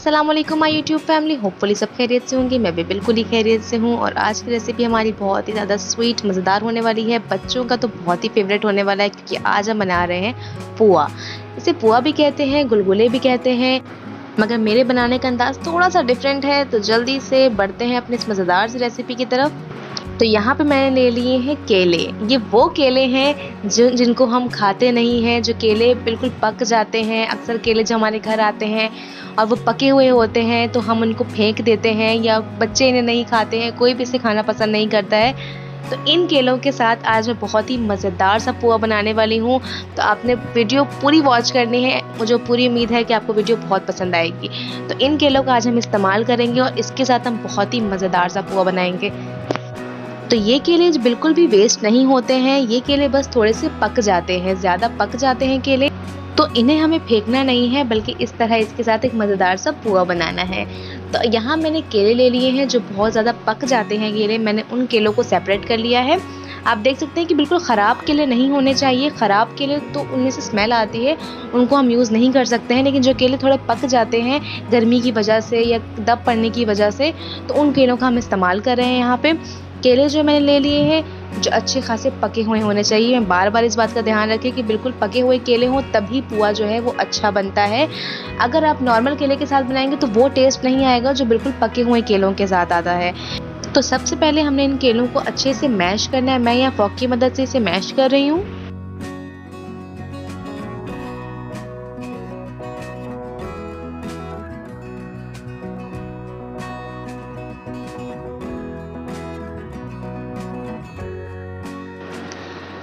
अस्सलाम वालेकुम my YouTube family. Hopefully सब खैरियत से होंगे। मैं भी बिल्कुल ही खैरियत से हूँ और आज की रेसिपी हमारी बहुत ही ज़्यादा स्वीट मज़ेदार होने वाली है। बच्चों का तो बहुत ही फेवरेट होने वाला है क्योंकि आज हम बना रहे हैं पुआ। इसे पुआ भी कहते हैं, गुलगुले भी कहते हैं, मगर मेरे बनाने का अंदाज़ थोड़ा सा डिफरेंट है। तो जल्दी से बढ़ते हैं अपनी इस मज़ेदार सी रेसिपी की तरफ। तो यहाँ पे मैंने ले लिए हैं केले। ये वो केले हैं जिनको हम खाते नहीं हैं, जो केले बिल्कुल पक जाते हैं। अक्सर केले जो हमारे घर आते हैं और वो पके हुए होते हैं तो हम उनको फेंक देते हैं या बच्चे इन्हें नहीं खाते हैं, कोई भी इसे खाना पसंद नहीं करता है। तो इन केलों के साथ आज मैं बहुत ही मज़ेदार सा पुआ बनाने वाली हूँ। तो आपने वीडियो पूरी वॉच करनी है। मुझे पूरी उम्मीद है कि आपको वीडियो बहुत पसंद आएगी। तो इन केलों का आज हम इस्तेमाल करेंगे और इसके साथ हम बहुत ही मज़ेदार सा पुआ बनाएंगे। तो ये केले बिल्कुल भी वेस्ट नहीं होते हैं। ये केले बस थोड़े से पक जाते हैं, ज़्यादा पक जाते हैं केले, तो इन्हें हमें फेंकना नहीं है बल्कि इस तरह इसके साथ एक मज़ेदार सा पुआ बनाना है। तो यहाँ मैंने केले ले लिए हैं जो बहुत ज़्यादा पक जाते हैं केले। मैंने उन केलों को सेपरेट कर लिया है। आप देख सकते हैं कि बिल्कुल ख़राब केले नहीं होने चाहिए। ख़राब केले तो उनमें से स्मेल आती है, उनको हम यूज़ नहीं कर सकते हैं। लेकिन जो केले थोड़े पक जाते हैं गर्मी की वजह से या दब पड़ने की वजह से, तो उन केलों का हम इस्तेमाल कर रहे हैं। यहाँ पे केले जो मैंने ले लिए हैं जो अच्छे खासे पके हुए होने चाहिए। मैं बार बार इस बात का ध्यान रखें कि बिल्कुल पके हुए केले हों तभी पुआ जो है वो अच्छा बनता है। अगर आप नॉर्मल केले के साथ बनाएंगे तो वो टेस्ट नहीं आएगा जो बिल्कुल पके हुए केलों के साथ आता है। तो सबसे पहले हमने इन केलों को अच्छे से मैश करना है। मैं यहाँ फोक की मदद से इसे मैश कर रही हूँ।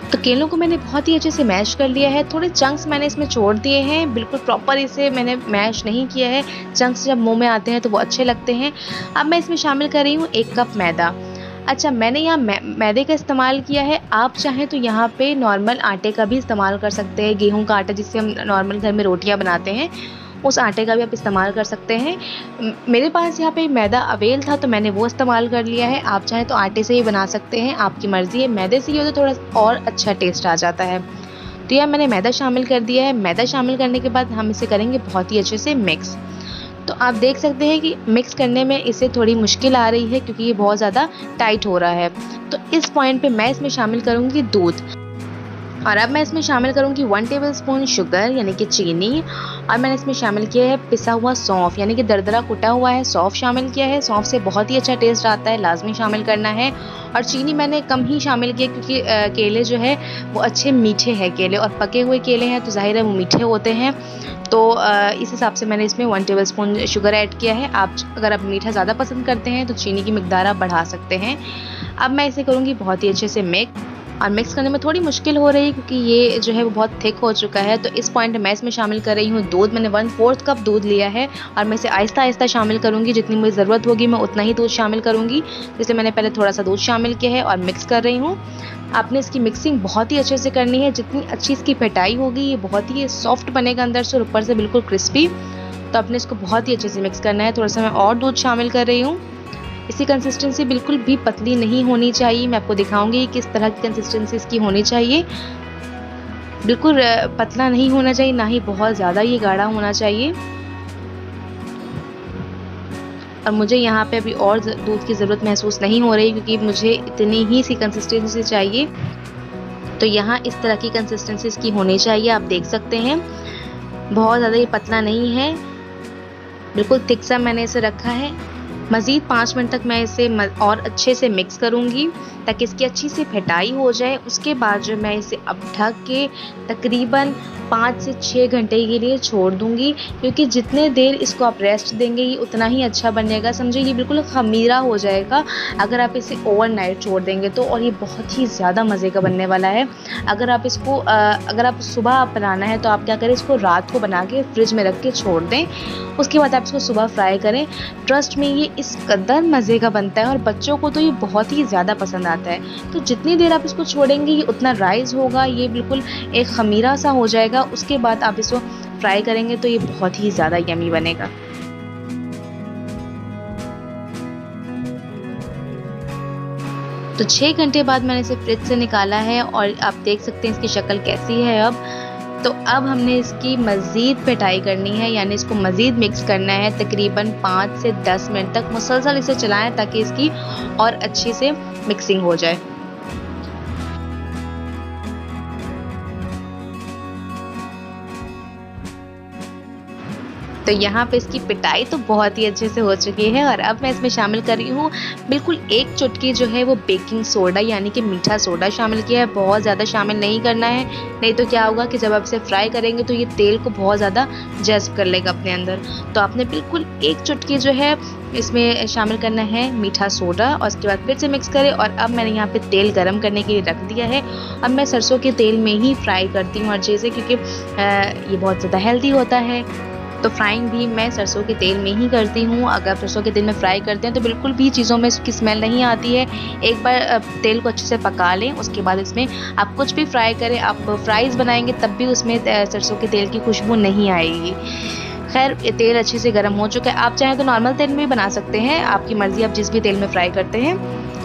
तो केलों को मैंने बहुत ही अच्छे से मैश कर लिया है। थोड़े चंक्स मैंने इसमें छोड़ दिए हैं, बिल्कुल प्रॉपर इसे मैंने मैश नहीं किया है। चंक्स जब मुंह में आते हैं तो वो अच्छे लगते हैं। अब मैं इसमें शामिल कर रही हूँ 1 कप मैदा। अच्छा, मैंने यहाँ मैदे का इस्तेमाल किया है। आप चाहें तो यहाँ पे नॉर्मल आटे का भी इस्तेमाल कर सकते हैं। गेहूं का आटा जिससे हम नॉर्मल घर में रोटियाँ बनाते हैं, उस आटे का भी आप इस्तेमाल कर सकते हैं। मेरे पास यहाँ पे मैदा अवेल था तो मैंने वो इस्तेमाल कर लिया है। आप चाहें तो आटे से ही बना सकते हैं, आपकी मर्ज़ी है। मैदे से ही हो तो थोड़ा और अच्छा टेस्ट आ जाता है। तो यह मैंने मैदा शामिल कर दिया है। मैदा शामिल करने के बाद हम इसे करेंगे बहुत ही अच्छे से मिक्स। तो आप देख सकते हैं कि मिक्स करने में इसे थोड़ी मुश्किल आ रही है क्योंकि ये बहुत ज़्यादा टाइट हो रहा है। तो इस पॉइंट पे मैं इसमें शामिल करूँगी दूध। और अब मैं इसमें शामिल करूँगी 1 टेबलस्पून शुगर यानी कि चीनी। और मैंने इसमें शामिल किया है पिसा हुआ सौंफ यानी कि दरदरा कुटा हुआ है सौंफ शामिल किया है। सौंफ से बहुत ही अच्छा टेस्ट आता है, लाजमी शामिल करना है। और चीनी मैंने कम ही शामिल किया क्योंकि केले जो है वो अच्छे मीठे हैं केले, और पके हुए केले हैं तो ज़ाहिर है वो मीठे होते हैं। तो इस हिसाब से मैंने इसमें 1 टेबलस्पून शुगर ऐड किया है। आप अगर आप मीठा ज़्यादा पसंद करते हैं तो चीनी की मिकदार आप बढ़ा सकते हैं। अब मैं इसे करूँगी बहुत ही अच्छे से मिक्स। और मिक्स करने में थोड़ी मुश्किल हो रही है क्योंकि ये जो है वो बहुत थिक हो चुका है। तो इस पॉइंट में मैं इसमें शामिल कर रही हूँ दूध। मैंने 1/4 कप दूध लिया है और मैं इसे आहिस्ता आहिस्ता शामिल करूँगी। जितनी मुझे ज़रूरत होगी मैं उतना ही दूध शामिल करूँगी। जैसे मैंने पहले थोड़ा सा दूध शामिल किया है और मिक्स कर रही हूँ। आपने इसकी मिक्सिंग बहुत ही अच्छे से करनी है। जितनी अच्छी इसकी फेटाई होगी ये बहुत ही सॉफ्ट बनेगा अंदर से और ऊपर से बिल्कुल क्रिस्पी। तो आपने इसको बहुत ही अच्छे से मिक्स करना है। थोड़ा सा मैं और दूध शामिल कर रही हूँ। इसकी कंसिस्टेंसी बिल्कुल भी पतली नहीं होनी चाहिए। मैं आपको दिखाऊंगी किस तरह की कंसिस्टेंसी इसकी होनी चाहिए। बिल्कुल पतला नहीं होना चाहिए, ना ही बहुत ज़्यादा ये गाढ़ा होना चाहिए। और मुझे यहाँ पे अभी और दूध की ज़रूरत महसूस नहीं हो रही क्योंकि मुझे इतनी ही सी कंसिस्टेंसी चाहिए। तो यहाँ इस तरह की कंसिस्टेंसी इसकी होनी चाहिए। आप देख सकते हैं बहुत ज़्यादा ये पतला नहीं है, बिल्कुल थिक सा मैंने इसे रखा है। मज़ीद 5 मिनट तक मैं इसे और अच्छे से मिक्स करूँगी ताकि इसकी अच्छी सी फेटाई हो जाए। उसके बाद जो मैं इसे अब ढक के तकरीबन 5 से 6 घंटे के लिए छोड़ दूँगी क्योंकि जितने देर इसको आप रेस्ट देंगे ये उतना ही अच्छा बनेगा। समझे, ये बिल्कुल खमीरा हो जाएगा अगर आप इसे ओवरनाइट छोड़ देंगे तो, और ये बहुत ही ज़्यादा मज़े का बनने वाला है। अगर आप इसको अगर आप सुबह बनाना है तो आप क्या करें, इसको रात को बना के फ्रिज में रख के छोड़ दें। उसके बाद आप इसको सुबह फ्राई करें। ट्रस्ट में ये इस कदर मज़े का बनता है और बच्चों को तो ये बहुत ही ज़्यादा पसंद आता है। तो जितनी देर आप इसको छोड़ेंगे ये उतना राइस होगा, ये बिल्कुल एक खमीरा सा हो जाएगा। उसके बाद आप इसको फ्राई करेंगे तो ये बहुत ही ज़्यादा यमी बनेगा। तो 6 घंटे बाद मैंने इसे फ्रिज से निकाला है और आप देख सकते हैं इसकी शक्ल कैसी है। अब तो अब हमने इसकी मज़ीद पिटाई करनी है, यानी इसको मज़ीद मिक्स करना है। तकरीबन 5 से 10 मिनट तक मुसलसल इसे चलाएं ताकि इसकी और अच्छी से मिक्सिंग हो जाए। तो यहाँ पे इसकी पिटाई तो बहुत ही अच्छे से हो चुकी है और अब मैं इसमें शामिल कर रही हूँ बिल्कुल 1 चुटकी जो है वो बेकिंग सोडा यानी कि मीठा सोडा शामिल किया है। बहुत ज़्यादा शामिल नहीं करना है, नहीं तो क्या होगा कि जब आप इसे फ्राई करेंगे तो ये तेल को बहुत ज़्यादा जज़्ब कर लेगा अपने अंदर। तो आपने बिल्कुल 1 चुटकी जो है इसमें शामिल करना है मीठा सोडा और उसके बाद फिर से मिक्स करें। और अब मैंने यहाँ पे तेल गरम करने के लिए रख दिया है। अब मैं सरसों के तेल में ही फ्राई करती हूँ हर चीज़ें, क्योंकि ये बहुत ज़्यादा हेल्दी होता है। तो फ्राइंग भी मैं सरसों के तेल में ही करती हूँ। अगर सरसों के तेल में फ्राई करते हैं तो बिल्कुल भी चीज़ों में उसकी स्मेल नहीं आती है। एक बार तेल को अच्छे से पका लें, उसके बाद इसमें आप कुछ भी फ्राई करें, आप फ्राइज़ बनाएंगे तब भी उसमें सरसों के तेल की खुशबू नहीं आएगी। खैर ये तेल अच्छे से गर्म हो चुका है। आप चाहें तो नॉर्मल तेल में भी बना सकते हैं, आपकी मर्ज़ी, आप जिस भी तेल में फ्राई करते हैं।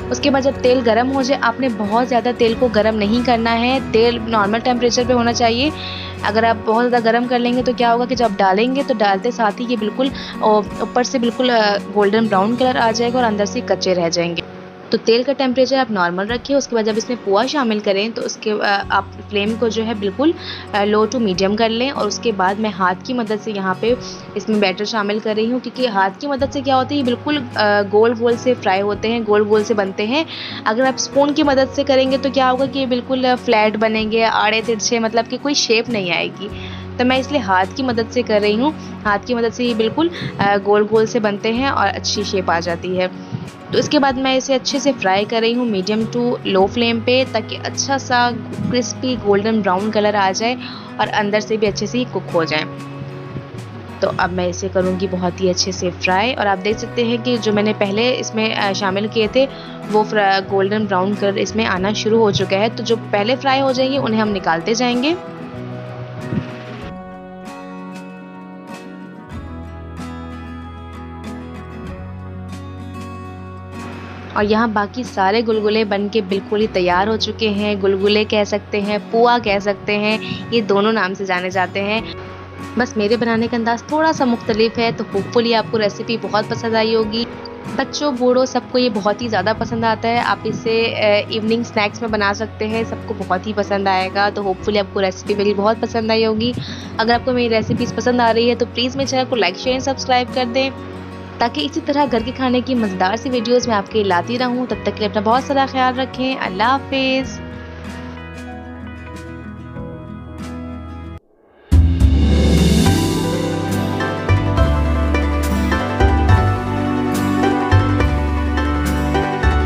उसके बाद जब तेल गरम हो जाए, आपने बहुत ज़्यादा तेल को गरम नहीं करना है, तेल नॉर्मल टेम्परेचर पे होना चाहिए। अगर आप बहुत ज़्यादा गरम कर लेंगे तो क्या होगा कि जब आप डालेंगे तो डालते साथ ही ये बिल्कुल ऊपर से बिल्कुल गोल्डन ब्राउन कलर आ जाएगा और अंदर से कच्चे रह जाएंगे। तो तेल का टेम्परेचर आप नॉर्मल रखिए। उसके बाद जब इसमें पोहा शामिल करें तो उसके आप फ्लेम को जो है बिल्कुल लो टू मीडियम कर लें। और उसके बाद मैं हाथ की मदद से यहाँ पे इसमें बैटर शामिल कर रही हूँ, क्योंकि हाथ की मदद से क्या होता है, ये बिल्कुल गोल गोल से फ्राई होते हैं, गोल गोल से बनते हैं। अगर आप स्पून की मदद से करेंगे तो क्या होगा कि ये बिल्कुल फ्लैट बनेंगे, आड़े तिरछे, मतलब कि कोई शेप नहीं आएगी। तो मैं इसलिए हाथ की मदद से कर रही हूँ। हाथ की मदद से ये बिल्कुल गोल गोल से बनते हैं और अच्छी शेप आ जाती है। तो इसके बाद मैं इसे अच्छे से फ्राई कर रही हूँ मीडियम टू लो फ्लेम पे, ताकि अच्छा सा क्रिस्पी गोल्डन ब्राउन कलर आ जाए और अंदर से भी अच्छे से कुक हो जाए। तो अब मैं इसे करूँगी बहुत ही अच्छे से फ्राई। और आप देख सकते हैं कि जो मैंने पहले इसमें शामिल किए थे वो गोल्डन ब्राउन कलर इसमें आना शुरू हो चुका है। तो जो पहले फ्राई हो जाएंगे उन्हें हम निकालते जाएंगे। और यहाँ बाकी सारे गुलगुले बन के बिल्कुल ही तैयार हो चुके हैं। गुलगुले कह सकते हैं, पुआ कह सकते हैं, ये दोनों नाम से जाने जाते हैं। बस मेरे बनाने का अंदाज़ थोड़ा सा मुख्तलिफ है। तो होपफुली आपको रेसिपी बहुत पसंद आई होगी। बच्चों बूढ़ों सबको ये बहुत ही ज़्यादा पसंद आता है। आप इसे इवनिंग स्नैक्स में बना सकते हैं, सबको बहुत ही पसंद आएगा। तो होपफुली आपको रेसिपी मेरी बहुत पसंद आई होगी। अगर आपको मेरी रेसिपीज़ पसंद आ रही है तो प्लीज़ मेरे चैनल को लाइक शेयर सब्सक्राइब कर दें, ताकि इसी तरह घर के खाने की मज़ेदार सी वीडियोस मैं आपके लिए लाती रहूं। तब तक के लिए अपना बहुत सारा ख्याल रखें। अल्लाह हाफिज़।